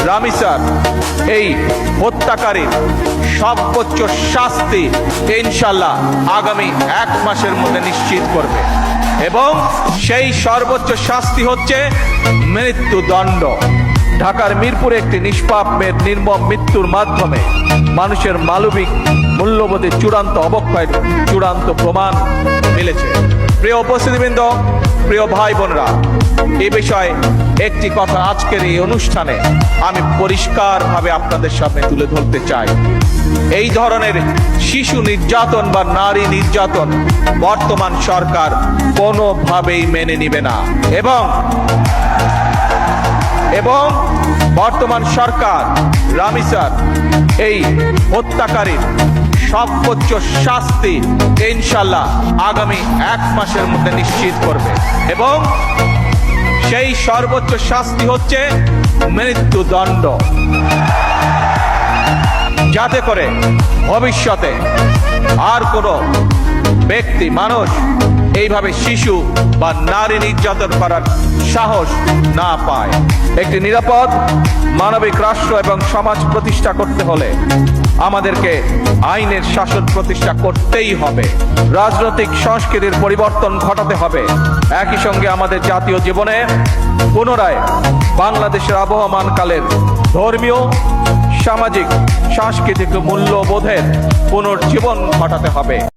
রামিসার এই হত্যাকারীর সর্বোচ্চ শাস্তি ইনশাআল্লাহ আগামী 1 মাসের মধ্যে নিশ্চিত করবে এবং সেই সর্বোচ্চ শাস্তি হচ্ছে মৃত্যুদণ্ড। ঢাকার মিরপুরে একটি নিষ্পাপ মেয়ের নির্মম মৃত্যুর মাধ্যমে মানুষের মানবিক মূল্যবোধের চূড়ান্ত অবক্ষয়ের চূড়ান্ত প্রমাণ মিলেছে। প্রিয় উপস্থিতিবৃন্দ, প্রিয় ভাই বোনরা, এই বিষয়ে একটি কথা আজকের এই অনুষ্ঠানে আমি পরিষ্কারভাবে আপনাদের সামনে তুলে ধরতে চাই। এই ধরনের শিশু নির্যাতন বা নারী নির্যাতন বর্তমান সরকার কোনোভাবেই মেনে নিবে না এবং বর্তমান সরকার রামিসার এই হত্যাকারীর সর্বোচ্চ শাস্তি ইনশাআল্লাহ আগামী 1 মাসের মধ্যে নিশ্চিত করবে এবং সেই সর্বোচ্চ শাস্তি হচ্ছে মৃত্যুদণ্ড, যাতে করে ভবিষ্যতে আর কোনো ব্যক্তি মানুষ এইভাবে শিশু বা নারী নির্যাতন করার সাহস না পায়। একটি নিরাপদ মানবিক রাষ্ট্র এবং সমাজ প্রতিষ্ঠা করতে হলে আমাদেরকে আইনের শাসন প্রতিষ্ঠা করতেই হবে। রাজনৈতিক সংস্কৃতির পরিবর্তন ঘটাতে হবে। একই সঙ্গে আমাদের জাতীয় জীবনে পুনরায় বাংলাদেশের আবহমানকালের ধর্মীয়, সামাজিক, সাংস্কৃতিক মূল্যবোধের পুনর্জীবন ঘটাতে হবে।